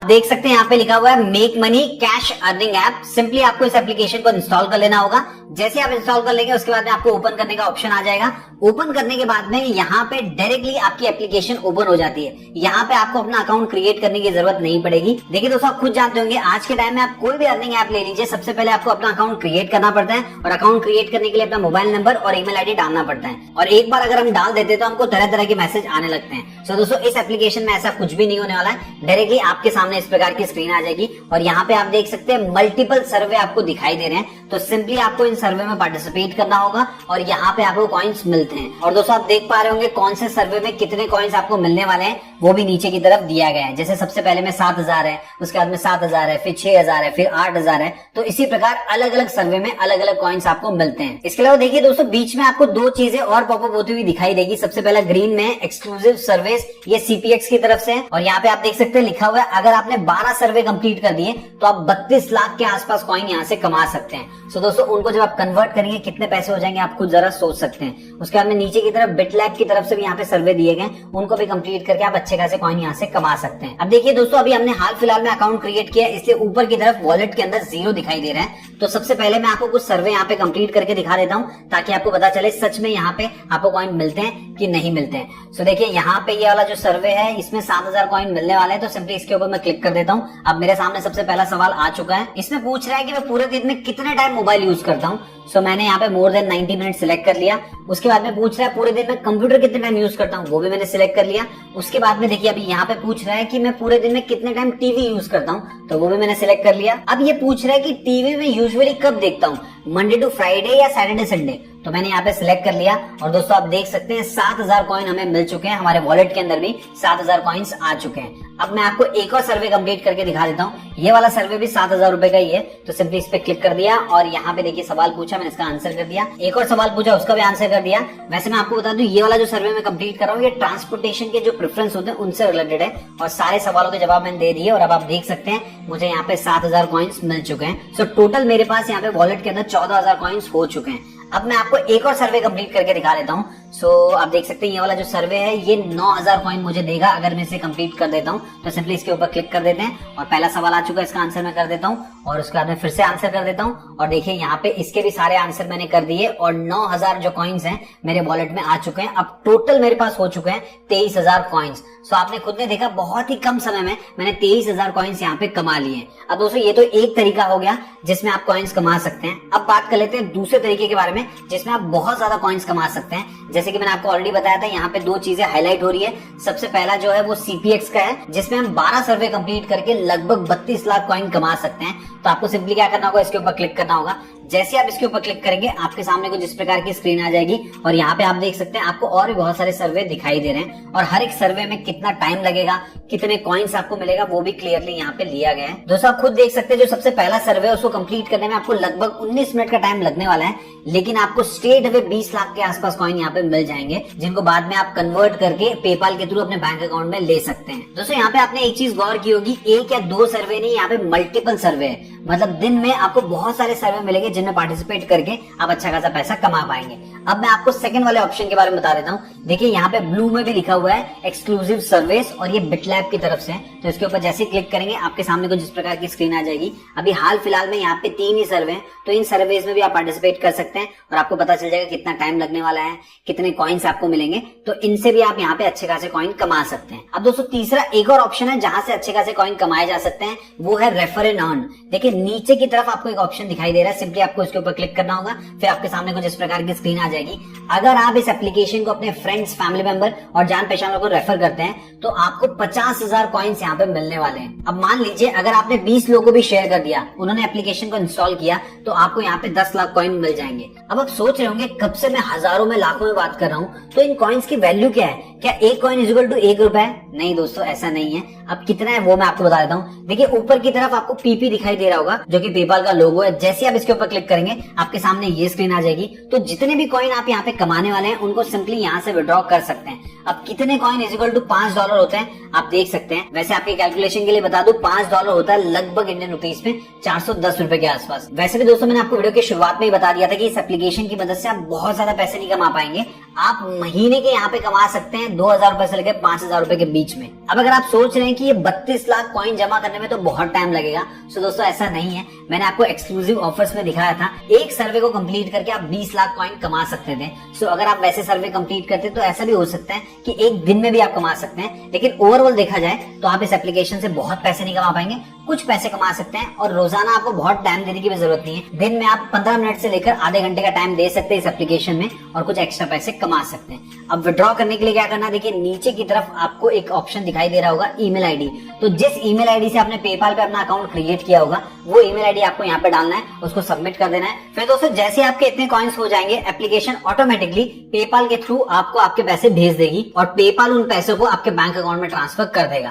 देख सकते हैं यहाँ पे लिखा हुआ है make money cash earning app. Simply आपको इस एप्लीकेशन को इंस्टॉल कर लेना होगा। जैसे आप इंस्टॉल कर लेंगे उसके बाद में आपको ओपन करने का ऑप्शन आ जाएगा। ओपन करने के बाद में यहाँ पे डायरेक्टली आपकी एप्लीकेशन ओपन हो जाती है। यहाँ पे आपको अपना अकाउंट क्रिएट करने की जरूरत नहीं पड़ेगी। देखिए दोस्तों, आप खुद जानते होंगे आज के टाइम में आप कोई भी अर्निंग ऐप ले लीजिए, सबसे पहले आपको अपना अकाउंट क्रिएट करना पड़ता है और अकाउंट क्रिएट करने के लिए अपना मोबाइल नंबर और ईमेल आईडी डालना पड़ता है। और एक बार अगर हम डाल देते हैं तो हमको तरह तरह के मैसेज आने लगते हैं। सो दोस्तों, इस एप्लीकेशन में ऐसा कुछ भी नहीं होने वाला है। डायरेक्टली आपके सामने इस प्रकार की स्क्रीन आ जाएगी और यहाँ पे आप देख सकते हैं मल्टीपल सर्वे आपको दिखाई दे रहे हैं। तो सिंपली आपको इन सर्वे में पार्टिसिपेट करना होगा और यहाँ पे आपको कॉइन्स मिलते हैं। और दोस्तों, आप देख पा रहे होंगे कौन से सर्वे में कितने कॉइन्स आपको मिलने वाले हैं, वो भी नीचे की तरफ दिया गया है। जैसे सबसे पहले में 7,000 है, उसके बाद में 7,000 है, फिर 6,000 है, फिर 8,000 है। तो इसी प्रकार अलग अलग सर्वे में अलग अलग कॉइन्स आपको मिलते हैं। इसके अलावा देखिए दोस्तों, बीच में आपको दो चीजें और पॉपअप होती हुई दिखाई देगी। सबसे पहला ग्रीन में एक्सक्लूसिव सर्विस, ये सीपीएक्स की तरफ से है। और यहाँ पे आप देख सकते हैं लिखा हुआ है अगर आपने 12 सर्वे कंप्लीट कर दिए तो आप 32 लाख के आसपास कॉइन यहाँ से कमा सकते हैं। सो दोस्तों, उनको जब आप कन्वर्ट करेंगे कितने पैसे हो जाएंगे आप खुद जरा सोच सकते हैं। उसके बाद में नीचे की तरफ बिटलैब की तरफ से भी यहाँ पे सर्वे दिए गए, उनको भी कंप्लीट करके आप अच्छे खासे कॉइन यहाँ से कमा सकते हैं। अब देखिए दोस्तों, अभी हमने हाल फिलहाल में अकाउंट क्रिएट किया, इसलिए ऊपर की तरफ वॉलेट के अंदर 0 दिखाई दे रहा है। तो सबसे पहले मैं आपको कुछ सर्वे यहाँ पे कंप्लीट करके दिखा देता हूँ ताकि आपको पता चले सच में यहाँ पे आपको कॉइन मिलते हैं कि नहीं मिलते हैं। सो देखिए, यहाँ पे ये वाला जो सर्वे है इसमें 7,000 कॉइन मिलने वाले हैं। तो सिंपली इसके ऊपर मैं क्लिक कर देता हूँ। अब मेरे सामने सबसे पहला सवाल आ चुका है। इसमें पूछ रहा है कि मैं पूरे दिन में कितने टाइम मोबाइल यूज करता हूँ। सो मैंने यहाँ पे मोर देन 90 मिनट सिलेक्ट कर लिया। उसके बाद में पूछ रहा है पूरे दिन में कंप्यूटर कितने टाइम यूज करता हूँ, वो भी मैंने सिलेक्ट कर लिया। उसके बाद में देखिए अभी यहाँ पे पूछ रहा है कि मैं पूरे दिन में कितने टाइम टीवी यूज करता हूँ, तो वो भी मैंने सिलेक्ट कर लिया। अब ये पूछ रहा है कि टीवी में यूजुअली कब देखता हूँ, मंडे टू फ्राइडे या सैटरडे संडे, तो मैंने यहाँ पे सिलेक्ट कर लिया। और दोस्तों, आप देख सकते हैं 7,000 कॉइन हमें मिल चुके हैं। हमारे वॉलेट के अंदर भी 7,000 कॉइन्स आ चुके हैं। अब मैं आपको एक और सर्वे कंप्लीट करके दिखा देता हूँ। ये वाला सर्वे भी 7,000 रुपए का ही है। तो सिंपली इस पे क्लिक कर दिया और यहाँ पे देखिए सवाल पूछा, मैंने इसका आंसर कर दिया। एक और सवाल पूछा, उसका भी आंसर कर दिया। वैसे मैं आपको बता दूं, ये वाला जो सर्वे मैं कंप्लीट कर रहा हूँ ये ट्रांसपोर्टेशन के जो प्रेफरेंस होते हैं उनसे रिलेटेड है और सारे सवालों के जवाब मैंने दे दिए। और अब आप देख सकते हैं मुझे यहाँ पे 7,000 कॉइन्स मिल चुके हैं। सो टोटल मेरे पास यहाँ पे वॉलेट के अंदर 14,000 कॉइन्स हो चुके हैं। अब मैं आपको एक और सर्वे कंप्लीट करके दिखा देता हूँ। सो आप देख सकते हैं ये वाला जो सर्वे है ये 9,000 कॉइन मुझे देगा अगर मैं इसे कंप्लीट कर देता हूँ। तो सिंपली इसके ऊपर क्लिक कर देते हैं और पहला सवाल आ चुका है, इसका आंसर मैं कर देता हूँ और उसके बाद में फिर से आंसर कर देता हूँ। और देखिए यहाँ पे इसके भी सारे आंसर मैंने कर दिए और 9,000 जो कॉइन्स हैं मेरे वॉलेट में आ चुके हैं। अब टोटल मेरे पास हो चुके हैं 23,000 कॉइन्स। सो आपने खुद ने देखा बहुत ही कम समय में मैंने 23,000 कॉइन्स यहाँ पे कमा लिए। अब दोस्तों, ये तो एक तरीका हो गया जिसमें आप कॉइन्स कमा सकते हैं। अब बात कर लेते हैं दूसरे तरीके के बारे में जिसमें आप बहुत ज्यादा कॉइन्स कमा सकते हैं। जैसे कि मैंने आपको ऑलरेडी बताया था, यहाँ पे दो चीजें हाईलाइट हो रही है। सबसे पहला जो है वो सीपीएक्स का है जिसमें हम 12 सर्वे कंप्लीट करके लगभग 32 लाख कॉइन कमा सकते हैं। तो आपको सिंपली क्या करना होगा, इसके ऊपर क्लिक करना होगा। जैसे आप इसके ऊपर क्लिक करेंगे आपके सामने कुछ इस प्रकार की स्क्रीन आ जाएगी और यहाँ पे आप देख सकते हैं आपको और भी बहुत सारे सर्वे दिखाई दे रहे हैं और हर एक सर्वे में कितना टाइम लगेगा, कितने कॉइन्स आपको मिलेगा, वो भी क्लियरली यहाँ पे लिया गया है। दोस्तों, आप खुद देख सकते हैं जो सबसे पहला सर्वे है उसको कंप्लीट करने में आपको लगभग 19 मिनट का टाइम लगने वाला है, लेकिन आपको स्ट्रेट अवे 20 लाख के आसपास कॉइन यहाँ पे मिल जाएंगे जिनको बाद में आप कन्वर्ट करके पेपाल के थ्रू अपने बैंक अकाउंट में ले सकते हैं। दोस्तों, यहाँ पे आपने एक चीज गौर की होगी, एक या दो सर्वे नहीं, यहाँ पे मल्टीपल सर्वे है। मतलब दिन में आपको बहुत सारे सर्वे मिलेंगे जिनमें पार्टिसिपेट करके आप अच्छा खासा पैसा कमा पाएंगे। अब मैं आपको सेकंड वाले ऑप्शन के बारे में बता देता हूँ। देखिए यहाँ पे ब्लू में भी लिखा हुआ है एक्सक्लूसिव सर्विस और ये बिटलैब की तरफ से है। तो इसके ऊपर जैसे ही क्लिक करेंगे आपके सामने कुछ इस प्रकार की स्क्रीन आ जाएगी। अभी हाल फिलहाल में यहाँ पे 3 ही सर्वे हैं, तो इन सर्वेज में भी आप पार्टिसिपेट कर सकते हैं और आपको पता चल जाएगा कितना टाइम लगने वाला है, कितने कॉइन्स आपको मिलेंगे। तो इनसे भी आप यहाँ पे अच्छे खासे कॉइन कमा सकते हैं। अब दोस्तों, तीसरा एक और ऑप्शन है जहां से अच्छे खासे कॉइन कमाए जा सकते हैं, वो है रेफर एंड अर्न। देखिए नीचे की तरफ आपको एक ऑप्शन दिखाई दे रहा है, सिंपली आपको इसके ऊपर क्लिक करना होगा, फिर आपके सामने कुछ इस प्रकार की स्क्रीन आ जाएगी। अगर आप इस एप्लीकेशन को अपने फ्रेंड्स, फैमिली मेंबर और जान पहचान को रेफर करते हैं तो आपको 50,000 कॉइन्स यहाँ पे मिलने वाले हैं। अब मान लीजिए अगर आपने 20 लोगों को भी शेयर कर दिया, उन्होंने एप्लीकेशन को इंस्टॉल किया, तो आपको यहाँ पे 10 लाख कॉइन मिल जाएंगे। अब आप सोच रहे होंगे कब से मैं हजारों में लाखों में बात कर रहा हूँ, तो इन कॉइन्स की वैल्यू क्या है? क्या एक कॉइन इज इक्वल टू 1 रुपए? नहीं दोस्तों, ऐसा नहीं है। अब कितना है वो मैं आपको बता देता हूँ। देखिए ऊपर की तरफ आपको पीपी दिखाई दे रहा होगा जो कि पेपाल का लोगो है। जैसे आप इसके ऊपर क्लिक करेंगे आपके सामने ये स्क्रीन आ जाएगी। तो जितने भी कॉइन आप यहाँ पे कमाने वाले हैं उनको सिंपली यहाँ से विड्रॉ कर सकते हैं। अब कितने कॉइन इज इक्वल टू $5 होते हैं आप देख सकते हैं। वैसे आपके कैलकुलेशन के लिए बता दूं, $5 होता है लगभग इंडियन रुपीस में 410 रुपए के आसपास। वैसे भी दोस्तों मैंने आपको वीडियो की शुरुआत में ही बता दिया था कि इस एप्लीकेशन की मदद से आप बहुत ज्यादा पैसे नहीं कमा पाएंगे, आप महीने के यहाँ पे कमा सकते हैं 2,000 रुपए से लेकर 5,000 रुपए के बीच में। अब अगर आप सोच रहे हैं कि ये 32 लाख कॉइन जमा करने में तो बहुत टाइम लगेगा, तो दोस्तों ऐसा नहीं है। मैंने आपको एक्सक्लूसिव ऑफर्स में दिखाया था, एक सर्वे को कंप्लीट करके आप 20 लाख कॉइन कमा सकते थे। सो अगर आप वैसे सर्वे कंप्लीट करते तो ऐसा भी हो सकता है कि एक दिन में भी आप कमा सकते हैं, लेकिन ओवरऑल देखा जाए तो आप इस एप्लीकेशन से बहुत पैसे नहीं कमा पाएंगे, कुछ पैसे कमा सकते हैं और रोजाना आपको बहुत टाइम देने की भी जरूरत नहीं है। दिन में आप 15 मिनट से लेकर आधे घंटे का टाइम दे सकते हैं इस एप्लीकेशन में और कुछ एक्स्ट्रा पैसे कमा सकते हैं। अब विड्रॉ करने के लिए क्या करना है, देखिए नीचे की तरफ आपको एक ऑप्शन दिखाई दे रहा होगा ईमेल आईडी। तो जिस ईमेल आईडी से आपने पेपाल पे अपना अकाउंट क्रिएट किया होगा वो ईमेल आईडी आपको यहाँ पे डालना है, उसको सबमिट कर देना है। फिर दोस्तों जैसे आपके इतने कॉइन्स हो जाएंगे, एप्लीकेशन ऑटोमेटिकली पेपाल के थ्रू आपको आपके पैसे भेज देगी और पेपाल उन पैसों को आपके बैंक अकाउंट में ट्रांसफर कर देगा।